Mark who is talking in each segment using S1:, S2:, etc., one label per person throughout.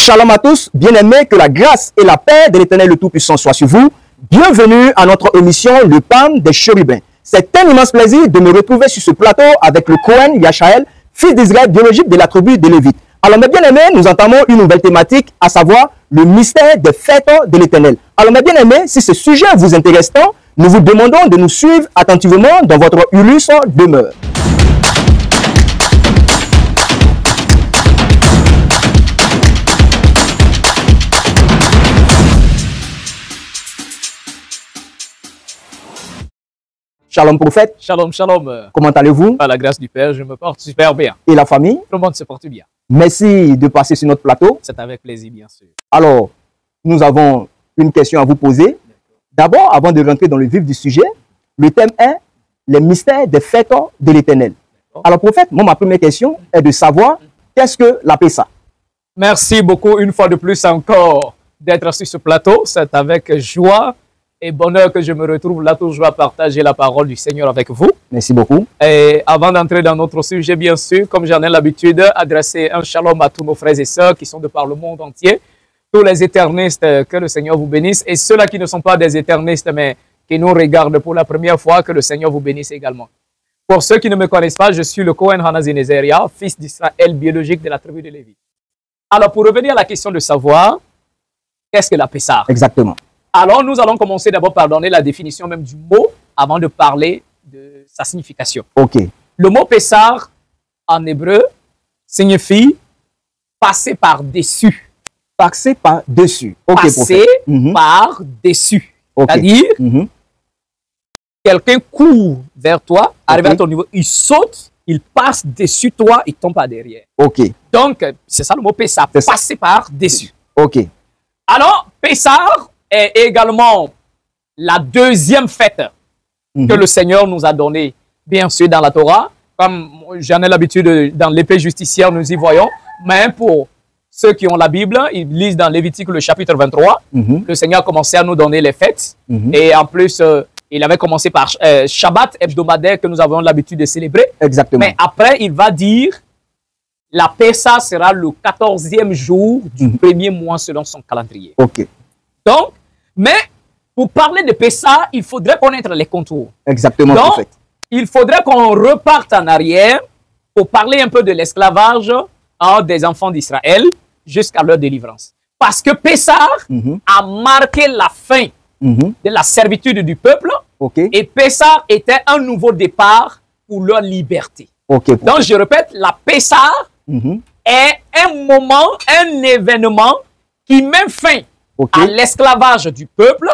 S1: Shalom à tous, bien-aimés, que la grâce et la paix de l'Éternel le Tout-Puissant soient sur vous. Bienvenue à notre émission Le Pain des Chérubins. C'est un immense plaisir de me retrouver sur ce plateau avec le Cohen Yachael, fils d'Israël biologique de la tribu de Lévite. Alors mes bien-aimés, nous entamons une nouvelle thématique, à savoir le mystère des fêtes de l'Éternel. Alors mes bien-aimés, si ce sujet vous intéresse tant, nous vous demandons de nous suivre attentivement dans votre illustre demeure. Shalom prophète.
S2: Shalom, shalom.
S1: Comment allez-vous?
S2: Par la grâce du Père, je me porte super bien.
S1: Et la famille?
S2: Tout le monde se porte bien.
S1: Merci de passer sur notre plateau.
S2: C'est avec plaisir, bien sûr.
S1: Alors, nous avons une question à vous poser. D'abord, avant de rentrer dans le vif du sujet, le thème est les mystères des fêtes de l'Éternel. Alors prophète, moi ma première question est de savoir qu'est-ce que la Pessa?
S2: Merci beaucoup une fois de plus encore d'être sur ce plateau. C'est avec joie et bonheur que je me retrouve là toujours à partager la parole du Seigneur avec vous.
S1: Merci beaucoup.
S2: Et avant d'entrer dans notre sujet, bien sûr, comme j'en ai l'habitude, adresser un shalom à tous nos frères et sœurs qui sont de par le monde entier, tous les éternistes, que le Seigneur vous bénisse, et ceux-là qui ne sont pas des éternistes, mais qui nous regardent pour la première fois, que le Seigneur vous bénisse également. Pour ceux qui ne me connaissent pas, je suis le Cohen Hanazinezeria, fils d'Israël biologique de la tribu de Lévi. Alors, pour revenir à la question de savoir, qu'est-ce que la Pessa?
S1: Exactement.
S2: Alors, nous allons commencer d'abord par donner la définition même du mot avant de parler de sa signification.
S1: Ok.
S2: Le mot Pessar, en hébreu, signifie passer par-dessus.
S1: Passer par-dessus. Ok,
S2: passer par-dessus.
S1: Okay.
S2: C'est-à-dire, quelqu'un court vers toi, arrive à ton niveau, il saute, il passe dessus toi, il tombe par derrière.
S1: Ok.
S2: Donc, c'est ça le mot Pessar, passer par-dessus.
S1: Ok.
S2: Alors, Pessar est également la deuxième fête que le Seigneur nous a donnée, bien sûr, dans la Torah. Comme j'en ai l'habitude, dans l'épée justicière, nous y voyons. Mais pour ceux qui ont la Bible, ils lisent dans Lévitique, le chapitre 23. Le Seigneur a commencé à nous donner les fêtes. Et en plus, il avait commencé par Shabbat hebdomadaire que nous avons l'habitude de célébrer.
S1: Exactement.
S2: Mais après, il va dire, la Pessa sera le 14e jour du premier mois selon son calendrier.
S1: Ok.
S2: Donc, mais pour parler de Pessa, il faudrait connaître les contours.
S1: Exactement,
S2: donc,
S1: prophète.
S2: Il faudrait qu'on reparte en arrière pour parler un peu de l'esclavage des enfants d'Israël jusqu'à leur délivrance. Parce que Pessa a marqué la fin de la servitude du peuple. Et Pessa était un nouveau départ pour leur liberté. Donc, je répète, la Pessa est un moment, un événement qui met fin à l'esclavage du peuple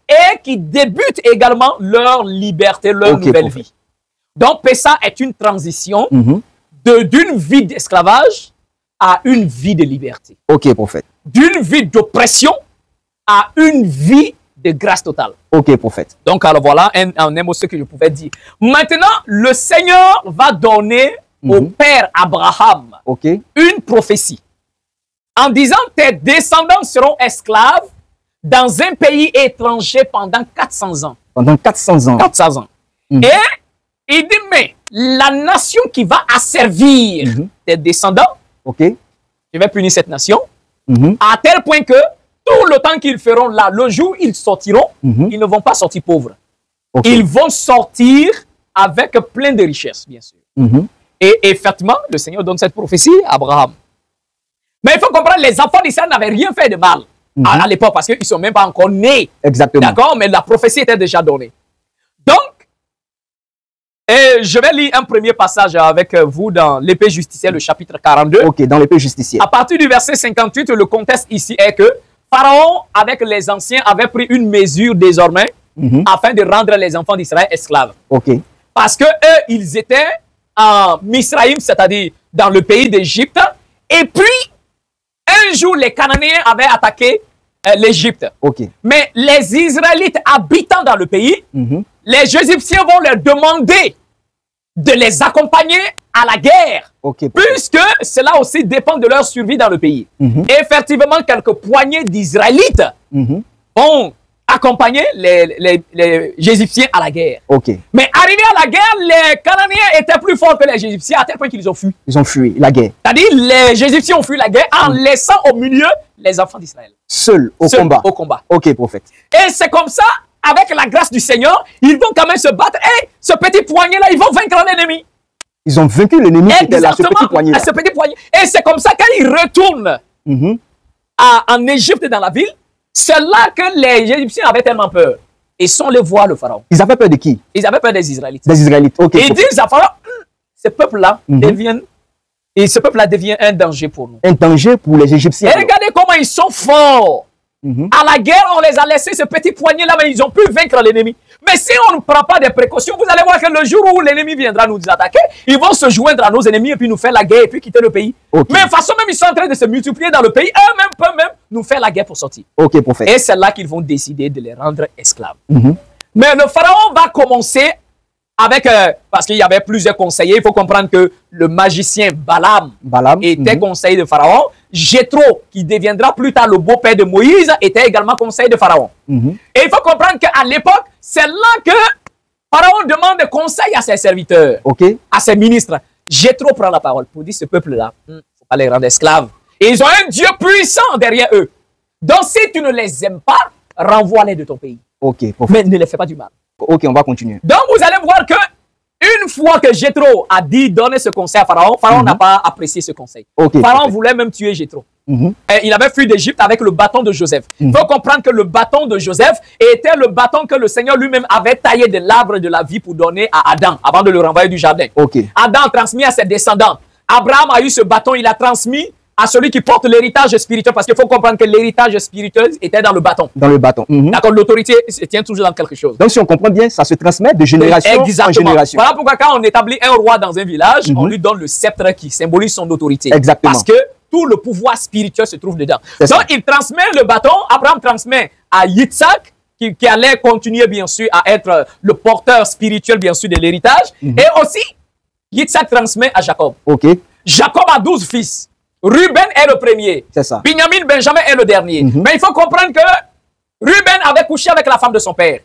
S2: et qui débute également leur liberté, leur nouvelle vie. Donc, Pessa est une transition d'une vie d'esclavage à une vie de liberté.
S1: Ok, prophète.
S2: D'une vie d'oppression à une vie de grâce totale.
S1: Ok, prophète.
S2: Donc, alors voilà un mot ce que je pouvais dire. Maintenant, le Seigneur va donner au père Abraham une prophétie en disant tes descendants seront esclaves dans un pays étranger pendant 400 ans.
S1: Pendant 400 ans.
S2: 400 ans. Et il dit, mais la nation qui va asservir tes descendants, je vais punir cette nation, à tel point que tout le temps qu'ils feront là, le jour où ils sortiront, ils ne vont pas sortir pauvres. Ils vont sortir avec plein de richesses, bien sûr. Et effectivement, le Seigneur donne cette prophétie à Abraham. Mais il faut comprendre, les enfants d'Israël n'avaient rien fait de mal à l'époque parce qu'ils ne sont même pas encore nés.
S1: Exactement.
S2: D'accord? Mais la prophétie était déjà donnée. Donc, je vais lire un premier passage avec vous dans l'épée justicière, le chapitre 42.
S1: Ok, dans l'épée justicière.
S2: À partir du verset 58, le contexte ici est que Pharaon, avec les anciens, avait pris une mesure désormais afin de rendre les enfants d'Israël esclaves. Parce que eux, ils étaient en Misraïm, c'est-à-dire dans le pays d'Égypte. Et puis, un jour, les Cananéens avaient attaqué l'Égypte. Mais les Israélites habitant dans le pays, les Égyptiens vont leur demander de les accompagner à la guerre. Puisque cela aussi dépend de leur survie dans le pays. Et effectivement, quelques poignées d'Israélites vont accompagner les Égyptiens à la guerre.
S1: Ok.
S2: Mais arrivé à la guerre, les Cananéens étaient plus forts que les Égyptiens à tel point qu'ils ont fui.
S1: Ils ont fui la guerre.
S2: C'est-à-dire les Égyptiens ont fui la guerre en laissant au milieu les enfants d'Israël.
S1: Seuls au combat.
S2: Au combat.
S1: Ok, prophète.
S2: Et c'est comme ça, avec la grâce du Seigneur, ils vont quand même se battre. Et ce petit poignet-là, ils vont vaincre l'ennemi.
S1: Ils ont vaincu l'ennemi qui était là, ce petit poignet-là.
S2: Ce petit poignet. Et c'est comme ça, quand ils retournent en Égypte, dans la ville, c'est là que les Égyptiens avaient tellement peur. Et sans le voir, le pharaon.
S1: Ils avaient peur de qui?
S2: Ils avaient peur des Israélites.
S1: Des Israélites, ok.
S2: Et ils disent à Pharaon, ce peuple-là devient un danger pour nous.
S1: Un danger pour les Égyptiens.
S2: Et regardez comment ils sont forts. À la guerre, on les a laissés ce petit poignet-là, mais ils ont pu vaincre l'ennemi. Mais si on ne prend pas des précautions, vous allez voir que le jour où l'ennemi viendra nous attaquer, ils vont se joindre à nos ennemis et puis nous faire la guerre et puis quitter le pays.
S1: Okay.
S2: Mais de toute façon, même ils sont en train de se multiplier dans le pays, eux-mêmes peuvent même nous faire la guerre pour sortir.
S1: Ok, prophète.
S2: Et c'est là qu'ils vont décider de les rendre esclaves. Mais le pharaon va commencer avec, parce qu'il y avait plusieurs conseillers, il faut comprendre que le magicien Balaam était conseiller de Pharaon. Jéthro, qui deviendra plus tard le beau-père de Moïse, était également conseiller de Pharaon. Et il faut comprendre qu'à l'époque, c'est là que Pharaon demande conseil à ses serviteurs, à ses ministres. Jéthro prend la parole pour dire ce peuple-là, il ne faut pas les rendre esclaves. Et ils ont un Dieu puissant derrière eux. Donc si tu ne les aimes pas, renvoie-les de ton pays. Mais ne les fais pas du mal.
S1: Ok, on va continuer.
S2: Donc, vous allez voir que une fois que Jéthro a dit donner ce conseil à Pharaon, Pharaon n'a pas apprécié ce conseil. Pharaon voulait même tuer Jéthro. Il avait fui d'Égypte avec le bâton de Joseph. Il faut comprendre que le bâton de Joseph était le bâton que le Seigneur lui-même avait taillé de l'arbre de la vie pour donner à Adam, avant de le renvoyer du jardin. Adam a transmis à ses descendants. Abraham a eu ce bâton, il a transmis à celui qui porte l'héritage spirituel, parce qu'il faut comprendre que l'héritage spirituel était dans le bâton.
S1: Dans le bâton.
S2: D'accord, l'autorité se tient toujours dans quelque chose.
S1: Donc si on comprend bien, ça se transmet de génération en génération.
S2: Voilà pourquoi quand on établit un roi dans un village, on lui donne le sceptre qui symbolise son autorité.
S1: Exactement.
S2: Parce que tout le pouvoir spirituel se trouve dedans. Donc il transmet le bâton, Abraham transmet à Yitzhak, qui allait continuer bien sûr à être le porteur spirituel bien sûr de l'héritage. Et aussi, Yitzhak transmet à Jacob. Jacob a 12 fils. Ruben est le premier.
S1: C'est ça.
S2: Benjamin est le dernier. Mais il faut comprendre que Ruben avait couché avec la femme de son père.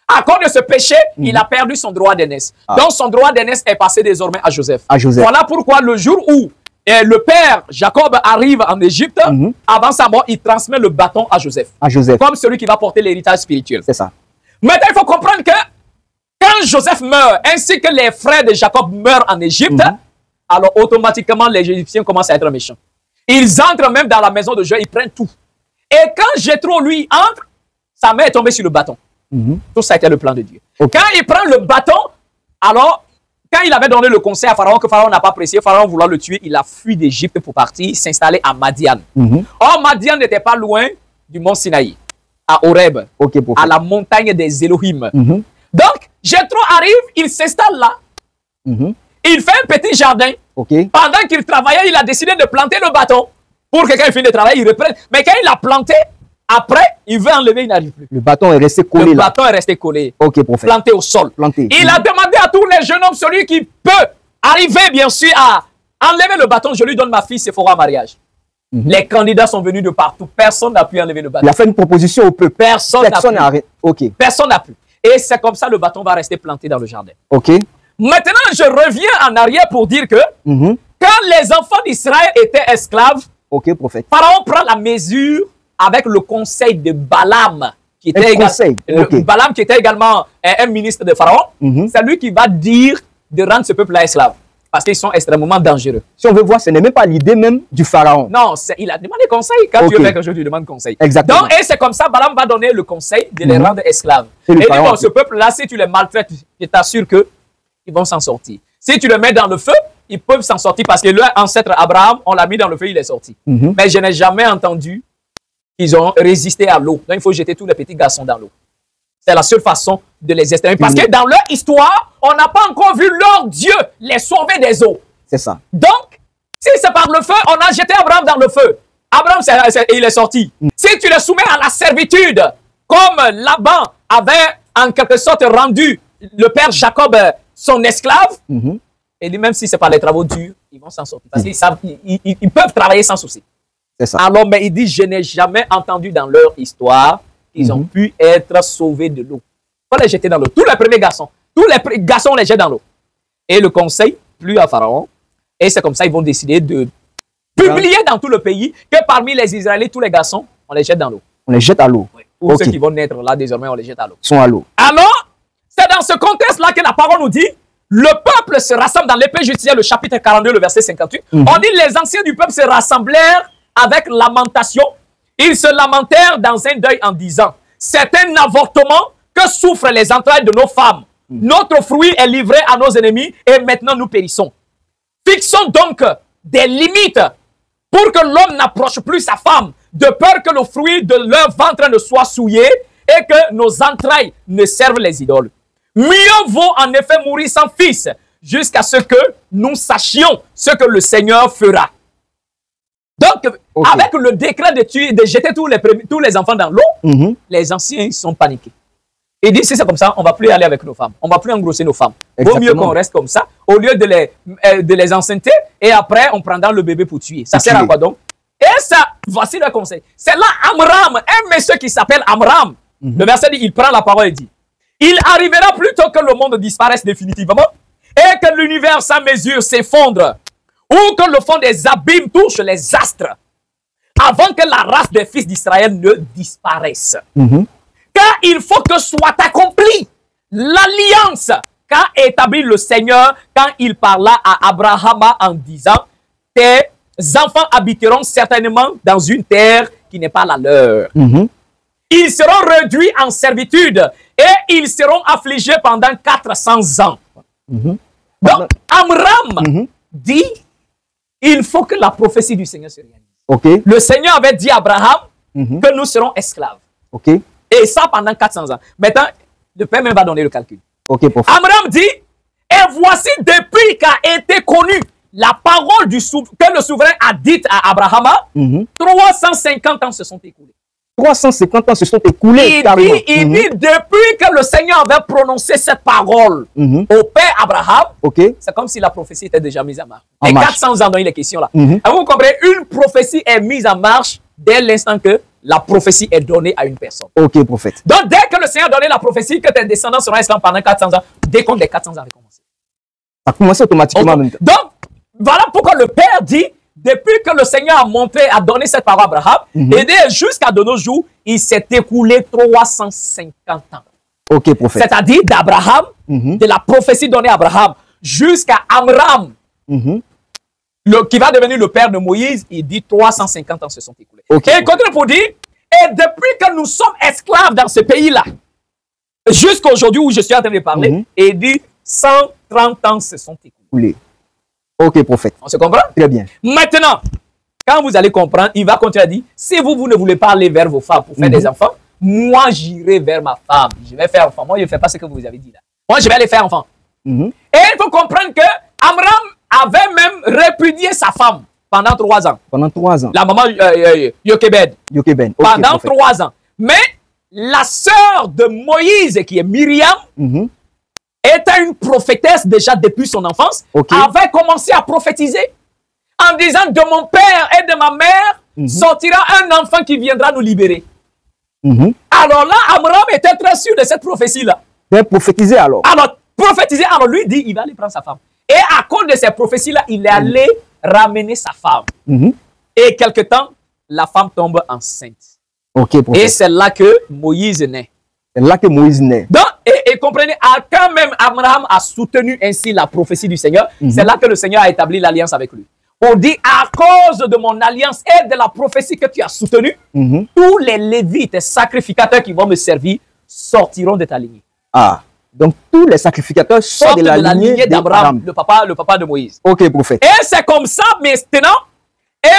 S2: À cause de ce péché, il a perdu son droit d'aînesse. Donc son droit d'aînesse est passé désormais à Joseph. Voilà pourquoi le jour où le père Jacob arrive en Égypte, avant sa mort, il transmet le bâton à Joseph. Comme celui qui va porter l'héritage spirituel.
S1: C'est ça.
S2: Maintenant, il faut comprendre que quand Joseph meurt, ainsi que les frères de Jacob meurent en Égypte, alors automatiquement, les Égyptiens commencent à être méchants. Ils entrent même dans la maison de Dieu, ils prennent tout. Et quand Jéthro, lui, entre, sa main est tombée sur le bâton. Tout ça a été le plan de Dieu. Quand il prend le bâton, alors, quand il avait donné le conseil à Pharaon, que Pharaon n'a pas apprécié, Pharaon voulant le tuer, il a fui d'Égypte pour partir s'installer à Madian. Or, Madian n'était pas loin du mont Sinaï, à Horeb, à la montagne des Elohim. Donc, Jéthro arrive, il s'installe là. Il fait un petit jardin. Pendant qu'il travaillait, il a décidé de planter le bâton. Pour que quand il finit de travailler, il reprenne. Mais quand il l'a planté, après, il veut enlever, il n'arrive plus.
S1: Le bâton est resté collé là.
S2: Le bâton est resté collé. Planté au sol. Il a demandé à tous les jeunes hommes, celui qui peut arriver, bien sûr, à enlever le bâton. Je lui donne ma fille Séphora en mariage. Les candidats sont venus de partout. Personne n'a pu enlever le bâton.
S1: Il a fait une proposition au peuple.
S2: Personne n'a pu. Et c'est comme ça, le bâton va rester planté dans le jardin. Maintenant, je reviens en arrière pour dire que quand les enfants d'Israël étaient esclaves, Pharaon prend la mesure avec le conseil de Balaam, qui était, Balaam, qui était également un ministre de Pharaon. C'est lui qui va dire de rendre ce peuple-là esclave, parce qu'ils sont extrêmement dangereux.
S1: Si on veut voir, ce n'est même pas l'idée même du Pharaon.
S2: Non, il a demandé conseil. Quand tu veux faire quelque chose, tu demandes conseil.
S1: Exactement.
S2: Donc, et c'est comme ça, Balaam va donner le conseil de les rendre esclaves. Et dit, bon, ce peuple-là, si tu les maltraites, je t'assure que ils vont s'en sortir. Si tu le mets dans le feu, ils peuvent s'en sortir parce que leur ancêtre Abraham, on l'a mis dans le feu, il est sorti. Mais je n'ai jamais entendu qu'ils ont résisté à l'eau. Donc il faut jeter tous les petits garçons dans l'eau. C'est la seule façon de les exterminer. Parce que dans leur histoire, on n'a pas encore vu leur Dieu les sauver des eaux.
S1: C'est ça.
S2: Donc, si c'est par le feu, on a jeté Abraham dans le feu. Abraham, il est sorti. Si tu le soumets à la servitude, comme Laban avait en quelque sorte rendu le père Jacob son esclave, et lui, même si ce n'est pas les travaux durs, ils vont s'en sortir. Parce qu'ils peuvent travailler sans souci.
S1: C'est ça.
S2: Alors, mais il dit, je n'ai jamais entendu dans leur histoire qu'ils ont pu être sauvés de l'eau. Il faut les jeter dans l'eau. Tous les premiers garçons, on les jette dans l'eau. Et le conseil plut à Pharaon. Et c'est comme ça ils vont décider de publier dans tout le pays que parmi les Israélites, tous les garçons, on les jette dans l'eau.
S1: On les jette à l'eau.
S2: Oui. Pour ceux qui vont naître là, désormais, on les jette à l'eau.
S1: Ils sont à l'eau.
S2: Alors, c'est dans ce contexte-là que la parole nous dit, le peuple se rassemble dans l'épée judiciaire, le chapitre 42, le verset 58. On dit, les anciens du peuple se rassemblèrent avec lamentation. Ils se lamentèrent dans un deuil en disant, c'est un avortement que souffrent les entrailles de nos femmes. Notre fruit est livré à nos ennemis et maintenant nous périssons. Fixons donc des limites pour que l'homme n'approche plus sa femme, de peur que le fruit de leur ventre ne soit souillé et que nos entrailles ne servent les idoles. Mieux vaut en effet mourir sans fils, jusqu'à ce que nous sachions ce que le Seigneur fera. Donc, avec le décret de jeter tous les enfants dans l'eau, les anciens sont paniqués. Ils disent, si c'est comme ça, on ne va plus aller avec nos femmes. On ne va plus engrosser nos femmes. Il vaut mieux qu'on reste comme ça, au lieu de les enceinter, et après, on prendra le bébé pour tuer. Ça sert à quoi donc? Et ça, voici le conseil. C'est là Amram, un monsieur qui s'appelle Amram. Le verset dit, il prend la parole et dit, il arrivera plutôt que le monde disparaisse définitivement, et que l'univers sans mesure s'effondre, ou que le fond des abîmes touche les astres, avant que la race des fils d'Israël ne disparaisse. Car il faut que soit accomplie l'alliance qu'a établie le Seigneur quand il parla à Abraham en disant, tes enfants habiteront certainement dans une terre qui n'est pas la leur. Ils seront réduits en servitude et ils seront affligés pendant 400 ans. Donc, Amram dit, il faut que la prophétie du Seigneur se réalise. Le Seigneur avait dit à Abraham que nous serons esclaves. Et ça pendant 400 ans. Maintenant, le Père même va donner le calcul. Amram dit, et voici depuis qu'a été connue la parole que le souverain a dite à Abraham, 350 ans se sont écoulés.
S1: 350 ans se sont écoulés.
S2: Il dit, depuis que le Seigneur avait prononcé cette parole au Père Abraham, c'est comme si la prophétie était déjà mise en marche. Et 400 ans, dans les questions là. Vous comprenez, une prophétie est mise en marche dès l'instant que la prophétie est donnée à une personne.
S1: Prophète.
S2: Donc, dès que le Seigneur a donné la prophétie que tes descendants seront esclaves pendant 400 ans, dès qu'on les 400 ans a commencé.
S1: Ça a commencé automatiquement.
S2: Donc, voilà pourquoi le Père dit, depuis que le Seigneur a donné cette parole à Abraham, et jusqu'à de nos jours, il s'est écoulé 350 ans.
S1: Prophète.
S2: C'est-à-dire d'Abraham, de la prophétie donnée à Abraham, jusqu'à Amram, qui va devenir le père de Moïse, il dit 350 ans se sont écoulés. Et il continue pour dire, et depuis que nous sommes esclaves dans ce pays-là, jusqu'à aujourd'hui où je suis en train de parler, il dit 130 ans se sont écoulés.
S1: Prophète.
S2: On se comprend?
S1: Très bien.
S2: Maintenant, quand vous allez comprendre, il va continuer à dire, si vous ne voulez pas aller vers vos femmes pour faire des enfants, moi j'irai vers ma femme. Je vais faire enfant. Moi, je ne fais pas ce que vous avez dit là. Moi, je vais aller faire enfant. Et il faut comprendre que Amram avait même répudié sa femme pendant 3 ans.
S1: Pendant 3 ans.
S2: La maman Yokebed. Pendant 3 ans. Mais la sœur de Moïse, qui est Myriam, était une prophétesse déjà depuis son enfance, avait commencé à prophétiser en disant, de mon père et de ma mère sortira un enfant qui viendra nous libérer. Alors là, Amram était très sûr de cette prophétie-là.
S1: Il prophétisé alors.
S2: Alors, prophétiser, alors lui dit, il va aller prendre sa femme. Et à cause de ces prophéties-là, il est allé ramener sa femme. Et quelque temps, la femme tombe enceinte. Et c'est là que Moïse naît.
S1: C'est là que Moïse naît.
S2: Donc, et comprenez, quand même Abraham a soutenu ainsi la prophétie du Seigneur, c'est là que le Seigneur a établi l'alliance avec lui. On dit, à cause de mon alliance et de la prophétie que tu as soutenue, tous les Lévites, sacrificateurs qui vont me servir, sortiront de ta lignée.
S1: Donc tous les sacrificateurs sortent de la lignée
S2: d'Abraham, le papa de Moïse.
S1: Prophète.
S2: Et c'est comme ça, maintenant,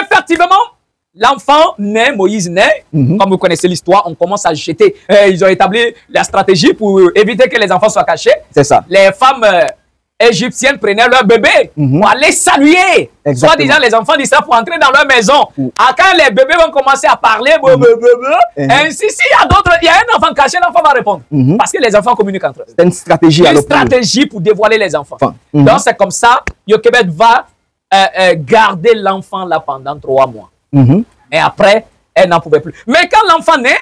S2: effectivement, l'enfant naît, Moïse naît. Comme vous connaissez l'histoire, on commence à jeter. Ils ont établi la stratégie pour éviter que les enfants soient cachés.
S1: C'est ça.
S2: Les femmes égyptiennes prenaient leur bébé pour aller saluer. Soit disant les enfants d'Israël pour entrer dans leur maison. Quand les bébés vont commencer à parler, ainsi, s'il y a d'autres, il y a un enfant caché, l'enfant va répondre. Parce que les enfants communiquent entre eux.
S1: C'est une stratégie.
S2: Une stratégie pour dévoiler les enfants. Donc c'est comme ça, Yokebed va garder l'enfant là pendant 3 mois. Et après, elle n'en pouvait plus. Mais quand l'enfant naît,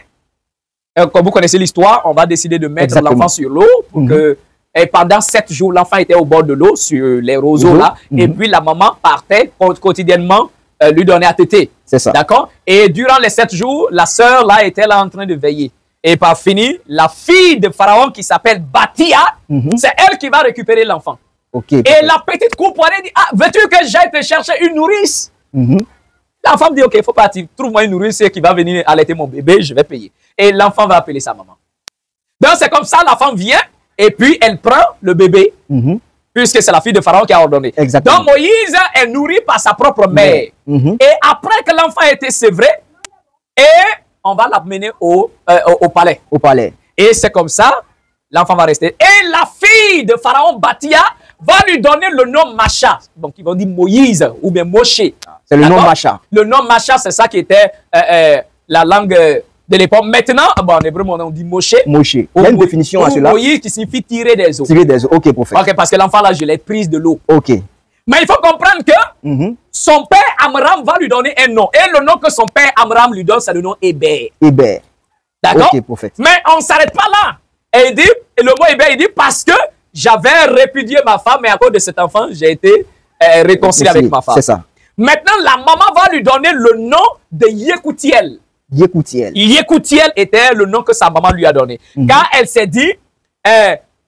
S2: Comme vous connaissez l'histoire, on va décider de mettre l'enfant sur l'eau pour que et pendant 7 jours, l'enfant était au bord de l'eau, sur les roseaux là. Et puis la maman partait quotidiennement lui donner à téter.
S1: C'est ça.
S2: D'accord? Et durant les 7 jours, la sœur là était là en train de veiller. Et par fini, la fille de Pharaon qui s'appelle Bathia, c'est elle qui va récupérer l'enfant.
S1: Okay,
S2: et la petite coupoirée dit, ah, veux-tu que j'aille te chercher une nourrice? La femme dit, ok, il faut partir. Trouve-moi une nourrice qui va venir allaiter mon bébé, je vais payer. Et l'enfant va appeler sa maman. Donc c'est comme ça, la femme vient et puis elle prend le bébé, puisque c'est la fille de Pharaon qui a ordonné.
S1: Exactement.
S2: Donc Moïse est nourri par sa propre mère. Et après que l'enfant a été sévré, et on va l'amener au palais.
S1: Au palais.
S2: Et c'est comme ça, l'enfant va rester. Et la fille de Pharaon, Bathia, va lui donner le nom Macha. Donc ils vont dire Moïse ou bien Moshe.
S1: C'est le nom Macha.
S2: Le nom Macha, c'est ça qui était la langue de l'époque. Maintenant, bon, en hébreu, on dit Moshe.
S1: Moshe. Il y a une définition à cela.
S2: Moïse qui signifie tirer des eaux.
S1: Tirer des eaux. Ok, prophète.
S2: Ok, parce que l'enfant là, je l'ai prise de l'eau.
S1: Ok.
S2: Mais il faut comprendre que son père Amram va lui donner un nom. Et le nom que son père Amram lui donne, c'est le nom Héber.
S1: Héber.
S2: D'accord?
S1: Ok, prophète.
S2: Mais on ne s'arrête pas là. Et il dit, et le mot Héber, il dit, parce que j'avais répudié ma femme, mais à cause de cet enfant, j'ai été réconcilié avec ma femme.
S1: C'est ça.
S2: Maintenant, la maman va lui donner le nom de Yécoutiel.
S1: Yécoutiel.
S2: Yécoutiel était le nom que sa maman lui a donné. Car elle s'est dit,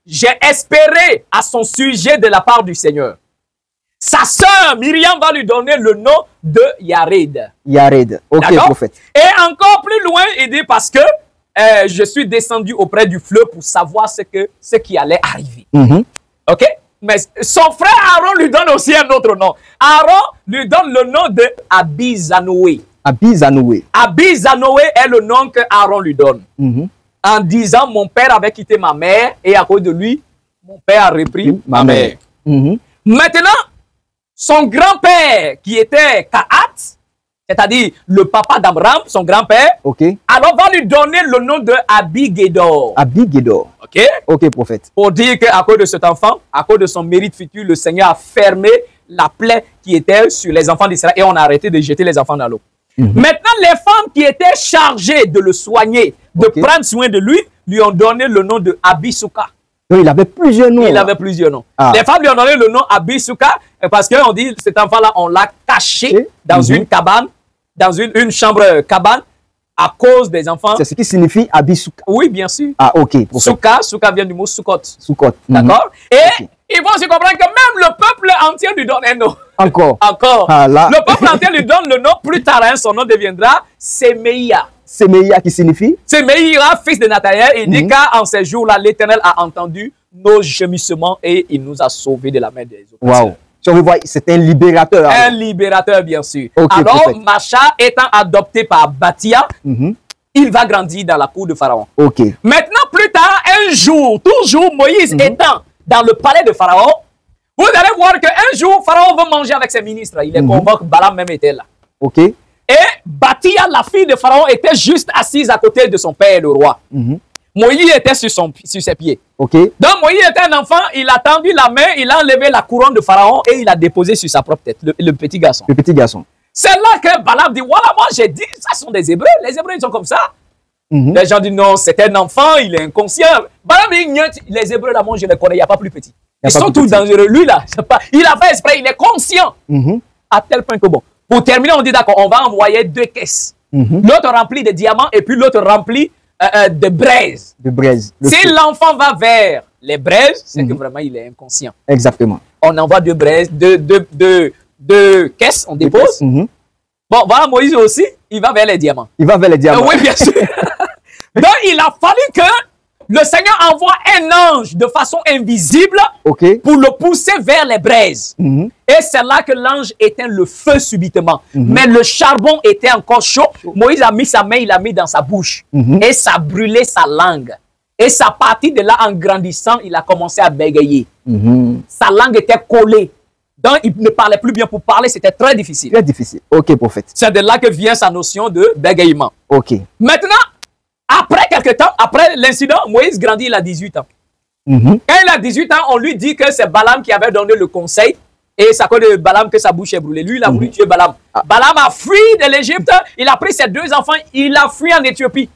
S2: j'ai espéré à son sujet de la part du Seigneur. Sa sœur Myriam va lui donner le nom de Yared.
S1: Yared. Ok, prophète.
S2: Et encore plus loin, il dit parce que je suis descendu auprès du fleuve pour savoir ce qui allait arriver. Ok? Mais son frère Aaron lui donne aussi un autre nom. Aaron lui donne le nom de Abizanoé.
S1: Abizanoé.
S2: Abizanoé est le nom que Aaron lui donne. En disant, mon père avait quitté ma mère et à cause de lui, mon père a repris ma mère. Maintenant, son grand-père qui était Kahat, c'est-à-dire le papa d'Amram, son grand-père, alors va lui donner le nom de Abigédor.
S1: Abigédor.
S2: Ok?
S1: Ok, prophète.
S2: Pour dire qu'à cause de cet enfant, à cause de son mérite futur, le Seigneur a fermé la plaie qui était sur les enfants d'Israël et on a arrêté de jeter les enfants dans l'eau. Maintenant, les femmes qui étaient chargées de le soigner, de prendre soin de lui, lui ont donné le nom de Abisuka.
S1: Donc, il avait plusieurs noms.
S2: Il avait plusieurs noms. Les femmes lui ont donné le nom Abisuka parce qu'on dit cet enfant-là, on l'a caché dans une cabane, dans une chambre cabane, à cause des enfants.
S1: C'est ce qui signifie Abisuka.
S2: Oui, bien sûr.
S1: Ah, ok.
S2: Souka vient du mot Soukot.
S1: Soukot.
S2: D'accord? Et il faut aussi comprendre que même le peuple entier lui donne un nom.
S1: Encore.
S2: Ah, le peuple entier lui donne le nom. Plus tard, son nom deviendra Semeïa.
S1: Semeïa qui signifie?
S2: Semeïa, fils de Nathanaël. Il dit qu'en ces jours-là, l'Éternel a entendu nos gémissements et il nous a sauvés de la main des oppresseurs.
S1: Wow. Si on veut voir, c'est un libérateur.
S2: Un libérateur, bien sûr.
S1: Okay,
S2: alors,
S1: perfect.
S2: Macha étant adopté par Bathia, il va grandir dans la cour de Pharaon.
S1: Ok.
S2: Maintenant, plus tard, un jour, toujours Moïse étant dans le palais de Pharaon, vous allez voir qu'un jour, Pharaon veut manger avec ses ministres. Il les convoque, Balaam même était là.
S1: Ok.
S2: Et Bathia, la fille de Pharaon, était juste assise à côté de son père, le roi. Moïse était sur ses pieds.
S1: Ok.
S2: Donc Moïse était un enfant, il a tendu la main, il a enlevé la couronne de Pharaon et il a déposé sur sa propre tête, le petit garçon.
S1: Le petit garçon.
S2: C'est là que Balaam dit, voilà, moi j'ai dit, ça sont des Hébreux, les Hébreux ils sont comme ça. Les gens disent, non, c'est un enfant, il est inconscient. Balaam dit, les Hébreux là, moi je les connais, il n'y a pas plus petit. Ils sont tous dangereux, lui là, il a fait exprès, il est conscient. À tel point que bon, pour terminer, on dit d'accord, on va envoyer 2 caisses. L'autre remplie de diamants et puis l'autre remplie de braises.
S1: De braises.
S2: Si l'enfant va vers les braises, c'est que vraiment il est inconscient.
S1: Exactement.
S2: On envoie 2 braises, 2 caisses, on dépose. Bon, voilà, Moïse aussi, il va vers les diamants.
S1: Il va vers les diamants.
S2: Oui, bien sûr. Donc, il a fallu que le Seigneur envoie un ange de façon invisible pour le pousser vers les braises. Et c'est là que l'ange éteint le feu subitement. Mais le charbon était encore chaud. Moïse a mis sa main, il l'a mis dans sa bouche. Et ça brûlait sa langue. Et sa partie de là, en grandissant, il a commencé à bégayer. Sa langue était collée. Donc, il ne parlait plus bien. Pour parler, c'était très difficile.
S1: Très difficile. Ok, prophète.
S2: C'est de là que vient sa notion de bégayement.
S1: Ok.
S2: Maintenant, après quelques temps, après l'incident, Moïse grandit, il a 18 ans. Quand il a 18 ans, on lui dit que c'est Balaam qui avait donné le conseil. Et c'est à cause de Balaam que sa bouche est brûlée. Lui, il a voulu tuer Balaam. Balaam a fui de l'Égypte. Il a pris ses 2 enfants. Il a fui en Éthiopie.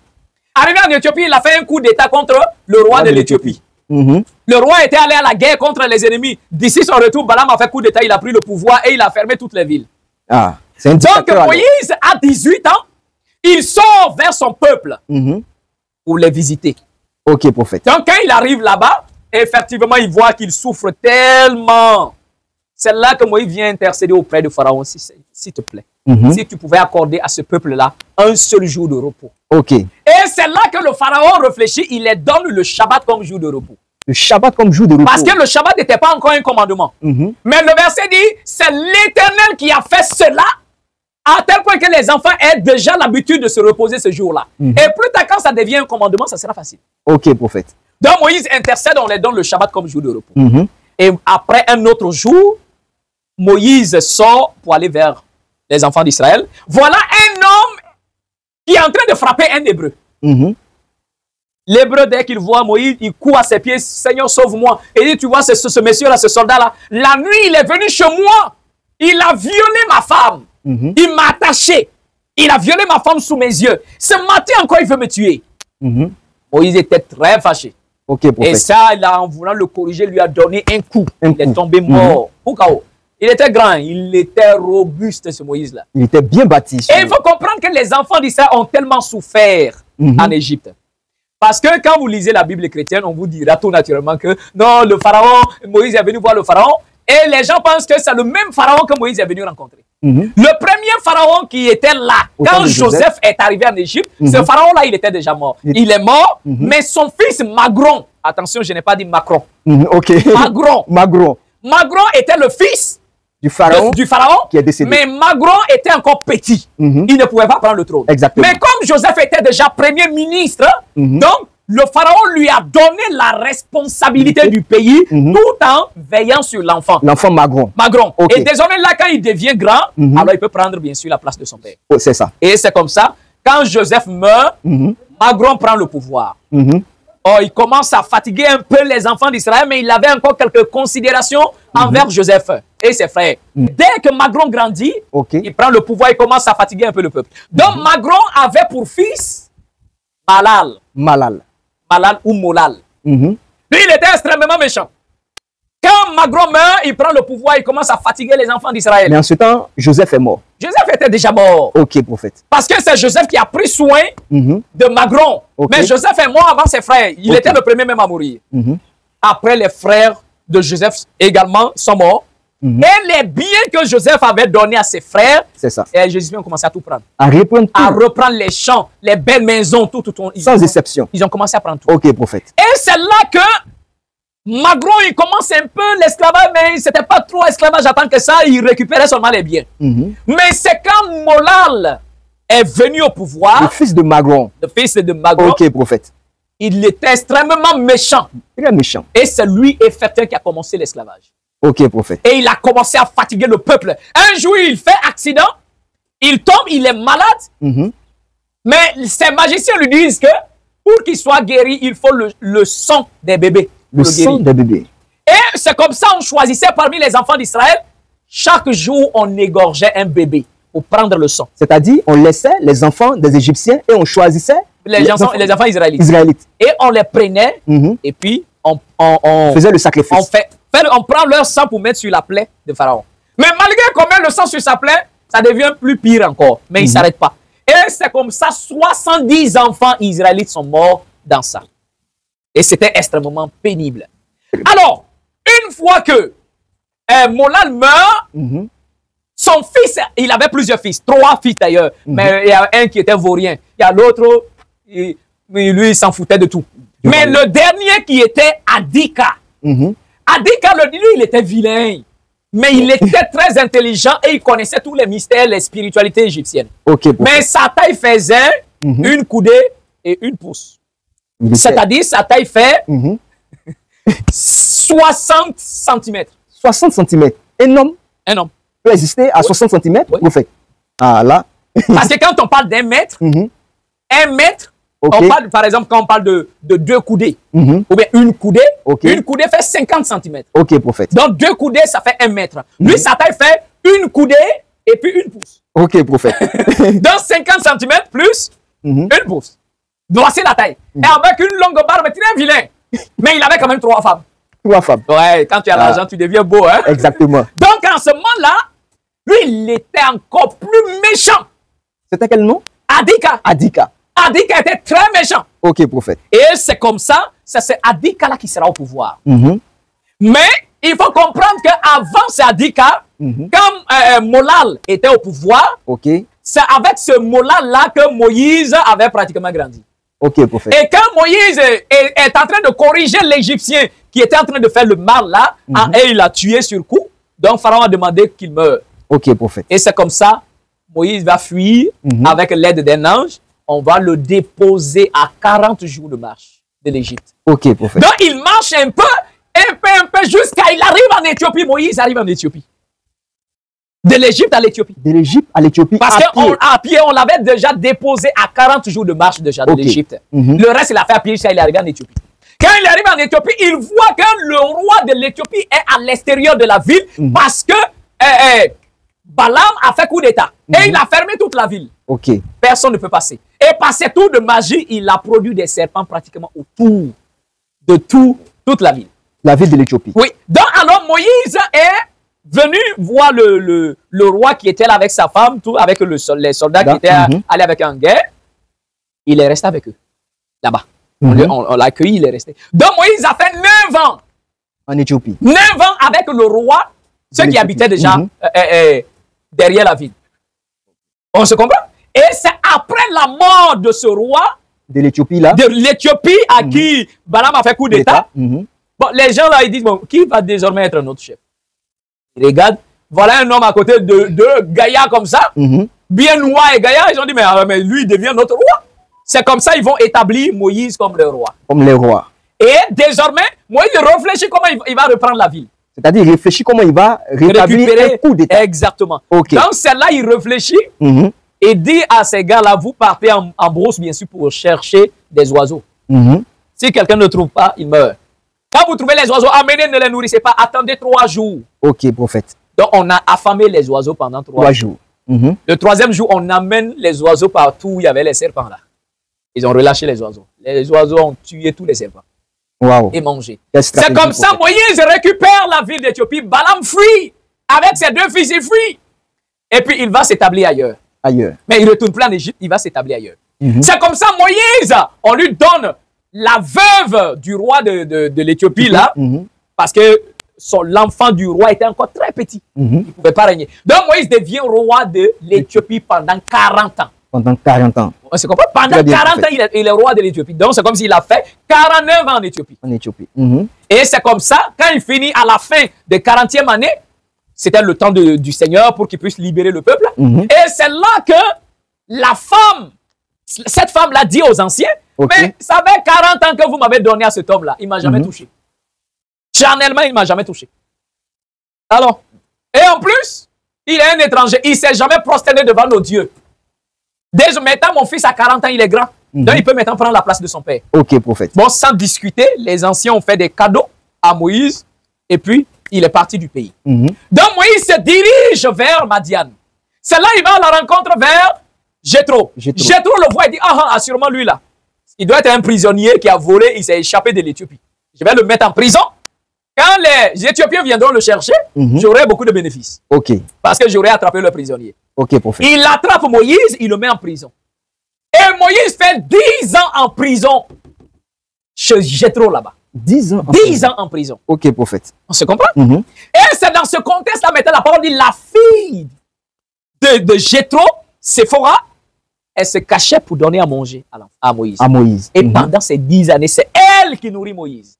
S2: Arrivé en Éthiopie, il a fait un coup d'État contre le roi de l'Éthiopie. Le roi était allé à la guerre contre les ennemis. D'ici son retour, Balaam a fait coup d'État, il a pris le pouvoir et il a fermé toutes les villes.
S1: Ah, c'est un
S2: Donc
S1: dictateur,
S2: Moïse, à 18 ans, il sort vers son peuple pour les visiter.
S1: Ok, prophète.
S2: Donc quand il arrive là-bas, effectivement, il voit qu'il souffre tellement. C'est là que Moïse vient intercéder auprès de Pharaon, s'il te plaît. Si tu pouvais accorder à ce peuple-là un seul jour de repos.
S1: Ok.
S2: Et c'est là que le Pharaon réfléchit, il les donne le Shabbat comme jour de repos.
S1: Le Shabbat comme jour de repos.
S2: Parce que le Shabbat n'était pas encore un commandement. Mais le verset dit, c'est l'Éternel qui a fait cela, à tel point que les enfants aient déjà l'habitude de se reposer ce jour-là. Et plus tard, quand ça devient un commandement, ça sera facile.
S1: Ok, prophète.
S2: Donc Moïse intercède, on les donne le Shabbat comme jour de repos. Et après un autre jour, Moïse sort pour aller vers les enfants d'Israël. Voilà un homme qui est en train de frapper un hébreu. L'hébreu, dès qu'il voit Moïse, il court à ses pieds. Seigneur, sauve-moi. Et il dit, tu vois, ce monsieur-là, ce soldat-là, la nuit, il est venu chez moi. Il a violé ma femme. Il m'a attaché. Il a violé ma femme sous mes yeux. Ce matin encore, il veut me tuer. Moïse était très fâché.
S1: Ok, prophète.
S2: Et ça, là, en voulant le corriger, lui a donné un coup. Il est tombé mort. Au chaos. Il était grand, il était robuste, ce Moïse-là.
S1: Il était bien bâti.
S2: Et il faut comprendre que les enfants d'Israël ont tellement souffert en Égypte. Parce que quand vous lisez la Bible chrétienne, on vous dira tout naturellement que non, le pharaon, Moïse est venu voir le pharaon. Et les gens pensent que c'est le même pharaon que Moïse est venu rencontrer. Le premier pharaon qui était là, quand Joseph est arrivé en Égypte, ce pharaon-là, il était déjà mort. Il est mort, mais son fils Magron, attention, je n'ai pas dit Macron.
S1: Ok.
S2: Magron. Magron était le fils du pharaon
S1: qui est décédé.
S2: Mais Magron était encore petit. Il ne pouvait pas prendre le trône.
S1: Exactement.
S2: Mais comme Joseph était déjà premier ministre, donc le pharaon lui a donné la responsabilité du pays tout en veillant sur l'enfant.
S1: L'enfant Magron.
S2: Et désormais, là, quand il devient grand, alors il peut prendre bien sûr la place de son père.
S1: C'est ça.
S2: Et c'est comme ça, quand Joseph meurt, Magron prend le pouvoir. Oh, il commence à fatiguer un peu les enfants d'Israël, mais il avait encore quelques considérations envers Joseph et ses frères. Dès que Magron grandit, il prend le pouvoir, il commence à fatiguer un peu le peuple. Donc Magron avait pour fils Malal ou Molal. Lui, il était extrêmement méchant. Quand Magron meurt, il prend le pouvoir, il commence à fatiguer les enfants d'Israël.
S1: Mais en ce temps, Joseph est mort.
S2: Joseph était déjà mort.
S1: Ok, prophète.
S2: Parce que c'est Joseph qui a pris soin de Magron. Mais Joseph est mort avant ses frères. Il était le premier même à mourir. Après, les frères de Joseph également sont morts. Et les biens que Joseph avait donnés à ses frères, et Jésus a commencé à tout prendre.
S1: À reprendre tout.
S2: À reprendre les champs, les belles maisons, tout.
S1: Sans exception.
S2: Ils ont commencé à prendre tout.
S1: Ok, prophète.
S2: Et c'est là que Magron, il commence un peu l'esclavage, mais c'était pas trop esclavage. J'attends que ça, il récupérait seulement les biens. Mais c'est quand Molal est venu au pouvoir.
S1: Le fils de Magron.
S2: Le fils de Magron.
S1: Ok, prophète.
S2: Il était extrêmement méchant.
S1: Très méchant.
S2: Et c'est lui, effectivement, qui a commencé l'esclavage.
S1: Ok, prophète.
S2: Et il a commencé à fatiguer le peuple. Un jour, il fait accident. Il tombe, il est malade. Mais ses magiciens lui disent que pour qu'il soit guéri, il faut le sang des bébés.
S1: Le sang des bébés.
S2: Et c'est comme ça on choisissait parmi les enfants d'Israël. Chaque jour, on égorgeait un bébé pour prendre le sang.
S1: C'est-à-dire, on laissait les enfants des Égyptiens et on choisissait
S2: les enfants israélites. Et on les prenait et puis on
S1: faisait le sacrifice.
S2: On prend leur sang pour mettre sur la plaie de Pharaon. Mais malgré qu'on met le sang sur sa plaie, ça devient plus pire encore. Mais il ne s'arrête pas. Et c'est comme ça, 70 enfants israélites sont morts dans ça. Et c'était extrêmement pénible. Alors, une fois que Molal meurt, son fils, il avait plusieurs fils, 3 fils d'ailleurs, mais il y a un qui était vaurien, il y a l'autre, lui, il s'en foutait de tout. Mais le dernier qui était Adika, Adika, lui, il était vilain, mais il était très intelligent et il connaissait tous les mystères, les spiritualités égyptiennes. Mais sa taille faisait une coudée et une pouce. C'est-à-dire, sa taille fait 60 cm. 60
S1: cm. Un homme
S2: peut
S1: exister à 60 cm, prophète. Ah là.
S2: Parce que quand on parle d'un mètre, un mètre, on parle, par exemple, quand on parle de 2 coudées, ou bien une coudée fait 50 cm.
S1: Ok, prophète.
S2: Donc 2 coudées, ça fait 1 mètre. Lui, sa taille fait une coudée et puis une pouce.
S1: Ok, prophète.
S2: Donc 50 cm plus une pouce. Voici la taille. Et avec une longue barbe, très vilain. Mais il avait quand même 3 femmes.
S1: 3 femmes.
S2: Ouais, quand tu as l'argent, tu deviens beau. Hein?
S1: Exactement.
S2: Donc, en ce moment-là, lui, il était encore plus méchant.
S1: C'était quel nom?
S2: Adika.
S1: Adika.
S2: Adika était très méchant.
S1: Ok, prophète.
S2: Et c'est comme ça, c'est Adika là qui sera au pouvoir.
S1: Mhm.
S2: Mais il faut comprendre qu'avant c'est Adika, quand Molal était au pouvoir,
S1: Ok.
S2: c'est avec ce Molal-là que Moïse avait pratiquement grandi.
S1: Ok, prophète.
S2: Et quand Moïse est en train de corriger l'Égyptien qui était en train de faire le mal là, et il l'a tué sur coup, donc Pharaon a demandé qu'il meure.
S1: Ok, prophète.
S2: Et c'est comme ça, Moïse va fuir avec l'aide d'un ange. On va le déposer à 40 jours de marche de l'Égypte.
S1: Ok, prophète.
S2: Donc il marche un peu, jusqu'à il arrive en Éthiopie. Moïse arrive en Éthiopie. De l'Égypte à l'Éthiopie.
S1: De l'Égypte à l'Éthiopie.
S2: Parce qu'à pied, on l'avait déjà déposé à 40 jours de marche déjà de l'Égypte. Le reste, il a fait à pied jusqu'à il est arrivé en Éthiopie. Quand il arrive en Éthiopie, il voit que le roi de l'Éthiopie est à l'extérieur de la ville parce que Balaam a fait coup d'État. Et il a fermé toute la ville.
S1: Ok.
S2: Personne ne peut passer. Et par ces tours de magie, il a produit des serpents pratiquement autour de toute la ville.
S1: La ville de l'Éthiopie.
S2: Oui. Donc, alors, Moïse est venu voir le roi qui était là avec sa femme, avec les soldats qui étaient allés avec en guerre. Il est resté avec eux, là-bas. On l'a accueilli, il est resté. Donc, Moïse a fait 9 ans.
S1: En Éthiopie.
S2: 9 ans avec le roi, ceux qui habitaient déjà derrière la ville. On se comprend? Et c'est après la mort de ce roi,
S1: de l'Éthiopie, là.
S2: De l'Éthiopie à qui Balaam a fait coup d'État. Bon, les gens là, ils disent, bon, qui va désormais être notre chef? Ils regardent, voilà un homme à côté de Gaïa comme ça, bien noir et Gaïa, ils ont dit, mais lui, il devient notre roi. C'est comme ça ils vont établir Moïse comme le roi.
S1: Comme le roi.
S2: Et désormais, Moïse réfléchit comment il va reprendre la ville.
S1: C'est-à-dire, il réfléchit comment il va rétablir un coup d'État.
S2: Exactement.
S1: Okay.
S2: Donc, celle-là, il réfléchit et dit à ces gars-là, vous partez en brousse, bien sûr, pour chercher des oiseaux. Si quelqu'un ne trouve pas, il meurt. Quand vous trouvez les oiseaux, amenez, ne les nourrissez pas, attendez 3 jours.
S1: Ok, prophète.
S2: Donc, on a affamé les oiseaux pendant 3 jours. Le 3e jour, on amène les oiseaux partout où il y avait les serpents là. Ils ont relâché les oiseaux. Les oiseaux ont tué tous les serpents.
S1: Wow.
S2: Et mangé. C'est comme ça, Moïse récupère la ville d'Éthiopie. Balaam fuit. Avec ses 2 fils, il fuit. Et puis, il va s'établir ailleurs. Mais il ne retourne plus en Égypte, il va s'établir ailleurs. C'est comme ça, Moïse, on lui donne la veuve du roi de l'Éthiopie, là, parce que l'enfant du roi était encore très petit. Il ne pouvait pas régner. Donc, Moïse devient roi de l'Éthiopie pendant 40 ans.
S1: Pendant 40 ans.
S2: On se comprend? Pendant 40 ans, il est roi de l'Éthiopie. Donc, c'est comme s'il a fait 49 ans en Éthiopie. Et c'est comme ça, quand il finit à la fin de 40e année, c'était le temps du Seigneur pour qu'il puisse libérer le peuple. Et c'est là que la femme, cette femme-là dit aux anciens, mais ça fait 40 ans que vous m'avez donné à cet homme-là. Il ne m'a jamais touché. Charnellement, il ne m'a jamais touché. Alors, et en plus, il est un étranger. Il ne s'est jamais prosterné devant nos dieux. Dès maintenant, mon fils a 40 ans, il est grand. Donc, il peut maintenant prendre la place de son père.
S1: Ok, prophète.
S2: Bon, sans discuter, les anciens ont fait des cadeaux à Moïse. Et puis, il est parti du pays. Donc, Moïse se dirige vers Madian. C'est là qu'il va à la rencontre vers Jéthro. Jéthro le voit et dit, sûrement lui là. Il doit être un prisonnier qui a volé, il s'est échappé de l'Éthiopie. Je vais le mettre en prison. Quand les Éthiopiens viendront le chercher, j'aurai beaucoup de bénéfices.
S1: Ok.
S2: Parce que j'aurai attrapé le prisonnier.
S1: Ok, prophète.
S2: Il attrape Moïse, il le met en prison. Et Moïse fait 10 ans en prison chez Jéthro là-bas.
S1: 10 ans.
S2: 10 ans en prison.
S1: Ok, prophète.
S2: On se comprend? Et c'est dans ce contexte-là, maintenant, la parole dit la fille de Jéthro, Séphora, elle se cachait pour donner à manger à Moïse. Et pendant ces 10 années, c'est elle qui nourrit Moïse.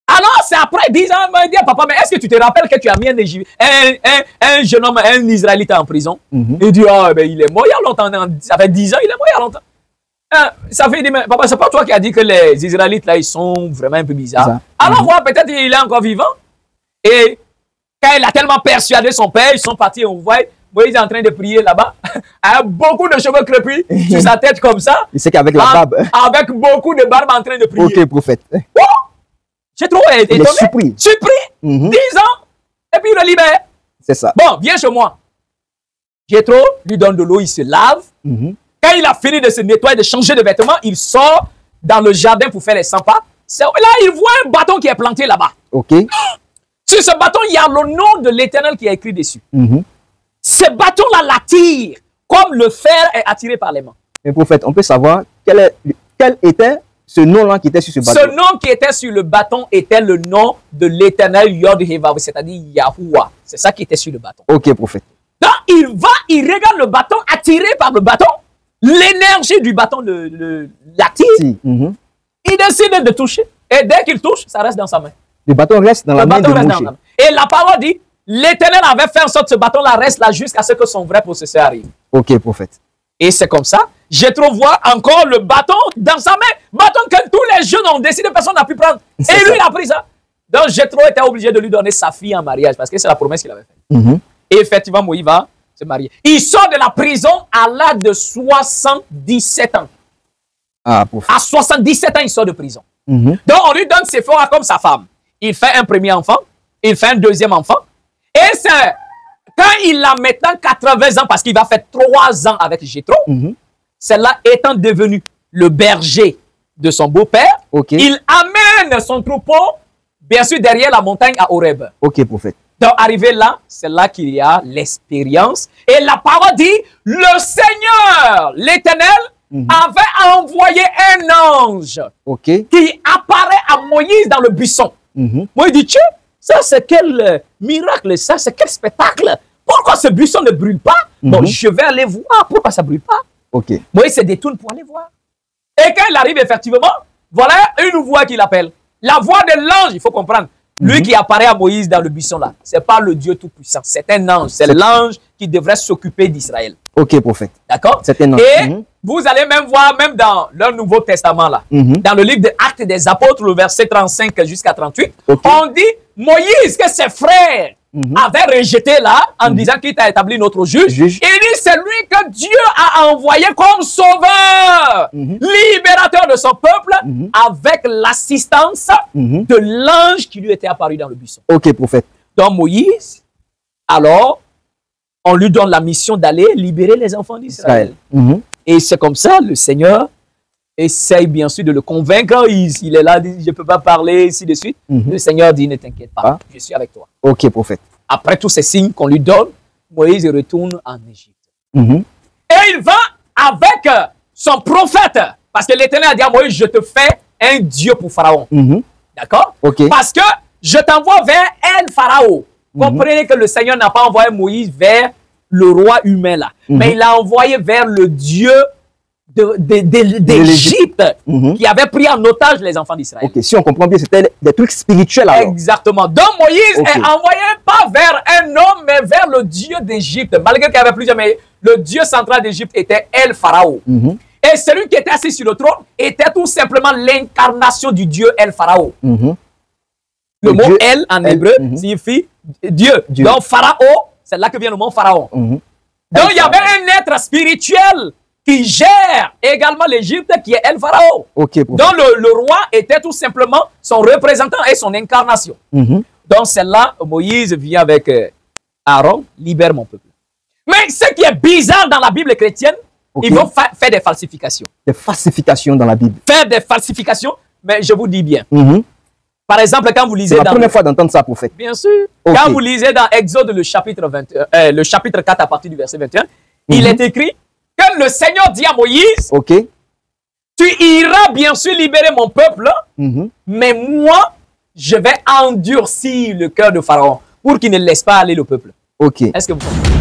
S2: Alors, c'est après 10 ans, elle me dit, papa, mais est-ce que tu te rappelles que tu as mis un jeune homme, un Israélite en prison? Il dit, il est mort il y a longtemps. Ça fait 10 ans, il est mort il y a longtemps. Ça fait, mais papa, c'est pas toi qui as dit que les Israélites, là, ils sont vraiment un peu bizarres. Alors, voilà, peut-être qu'il est encore vivant. Et quand il a tellement persuadé son père, ils sont partis, on voit, Moïse est en train de prier là-bas, avec beaucoup de cheveux crépus sur sa tête comme ça.
S1: Il sait qu'avec la barbe.
S2: Avec beaucoup de barbe en train de prier.
S1: Ok, prophète.
S2: Oh! J'ai trop étonné.
S1: Surpris.
S2: 10 ans, et puis il le libère.
S1: C'est ça.
S2: Bon, viens chez moi. Jéthro lui donne de l'eau, il se lave. Quand il a fini de se nettoyer, de changer de vêtements, il sort dans le jardin pour faire les 100 pas. Là, il voit un bâton qui est planté là-bas.
S1: Ok.
S2: Sur ce bâton, il y a le nom de l'Éternel qui est écrit dessus. Ce bâton-là l'attire, comme le fer est attiré par les mains.
S1: Mais prophète, on peut savoir quel était ce nom-là qui était sur ce bâton.
S2: Ce nom qui était sur le bâton était le nom de l'Éternel Yod-Hé-Vav, c'est-à-dire Yahuwah. C'est ça qui était sur le bâton.
S1: Ok, prophète.
S2: Donc, il regarde le bâton, attiré par le bâton. L'énergie du bâton l'attire.
S1: Si.
S2: Il décide de toucher. Et dès qu'il touche, ça reste dans sa main.
S1: Le bâton reste dans la main de Moshe.
S2: Et la parole dit, l'Éternel avait fait en sorte que ce bâton-là reste là jusqu'à ce que son vrai possesseur arrive. Ok, prophète. Et c'est comme ça. Jétro voit encore le bâton dans sa main. Bâton que tous les jeunes ont décidé, personne n'a pu prendre. Et lui, il a pris ça. Donc Jétro était obligé de lui donner sa fille en mariage parce que c'est la promesse qu'il avait faite. Et effectivement, Moïse va se marier. Il sort de la prison à l'âge de 77 ans. À 77 ans, il sort de prison. Donc, on lui donne Séphora comme sa femme. Il fait un premier enfant. Il fait un deuxième enfant. Et c'est quand il a maintenant 80 ans, parce qu'il va faire 3 ans avec Jétro, celle-là étant devenu le berger de son beau-père, il amène son troupeau, bien sûr, derrière la montagne à Horeb. Ok, prophète. Donc, arrivé là, c'est là qu'il y a l'expérience. Et la parole dit, le Seigneur, l'Éternel, avait envoyé un ange qui apparaît à Moïse dans le buisson. Moïse dit, tiens, ça c'est quel miracle, ça c'est quel spectacle. Pourquoi ce buisson ne brûle pas? Bon, je vais aller voir pourquoi ça ne brûle pas. Moïse se détourne pour aller voir. Et quand il arrive effectivement, voilà une voix qui l'appelle. La voix de l'ange, il faut comprendre. Lui qui apparaît à Moïse dans le buisson là, ce n'est pas le Dieu Tout-Puissant, c'est un ange, c'est l'ange qui devrait s'occuper d'Israël. Ok, prophète. D'accord? C'est un ange. Et vous allez même voir, même dans le Nouveau Testament là, dans le livre des Actes des Apôtres, le verset 35 jusqu'à 38, on dit, Moïse, que ses frères avaient rejeté là, en disant qu'il t'a établi notre juge. Il dit, c'est lui que Dieu a envoyé comme sauveur, libérateur de son peuple, avec l'assistance de l'ange qui lui était apparu dans le buisson. Ok, prophète. Donc Moïse, alors, on lui donne la mission d'aller libérer les enfants d'Israël. Et c'est comme ça, le Seigneur essaye bien sûr de le convaincre. Il est là, dit, je ne peux pas parler, ainsi de suite. Le Seigneur dit, ne t'inquiète pas, je suis avec toi. Ok, prophète. Après tous ces signes qu'on lui donne, Moïse retourne en Égypte. Et il va avec son prophète. Parce que l'Éternel a dit à Moïse, je te fais un Dieu pour Pharaon. D'accord? Parce que je t'envoie vers El Pharaon. Comprenez que le Seigneur n'a pas envoyé Moïse vers le roi humain là. Mais il l'a envoyé vers le Dieu d'Égypte qui avait pris en otage les enfants d'Israël. Ok, si on comprend bien, c'était des trucs spirituels alors. Exactement. Donc Moïse est envoyé pas vers un homme, mais vers le Dieu d'Égypte. Malgré qu'il y avait plusieurs, mais le Dieu central d'Égypte était El Pharaon. Et celui qui était assis sur le trône était tout simplement l'incarnation du Dieu El Pharaon. Le mot Dieu, El en hébreu signifie Dieu. Donc Pharaon, c'est là que vient le mot Pharaon. Donc il y avait un être spirituel qui gère également l'Égypte, qui est El Pharaon. Donc le roi était tout simplement son représentant et son incarnation. Donc c'est là Moïse vient avec Aaron, libère mon peuple. Mais ce qui est bizarre dans la Bible chrétienne, ils vont faire des falsifications. Des falsifications dans la Bible. Faire des falsifications, mais je vous dis bien. Par exemple, quand vous lisez dans... C'est la première fois d'entendre ça, prophète. Bien sûr. Quand vous lisez dans Exode, le chapitre 4, à partir du verset 21, il est écrit que le Seigneur dit à Moïse, tu iras bien sûr libérer mon peuple, mais moi, je vais endurcir le cœur de Pharaon pour qu'il ne laisse pas aller le peuple. Est-ce que vous comprenez?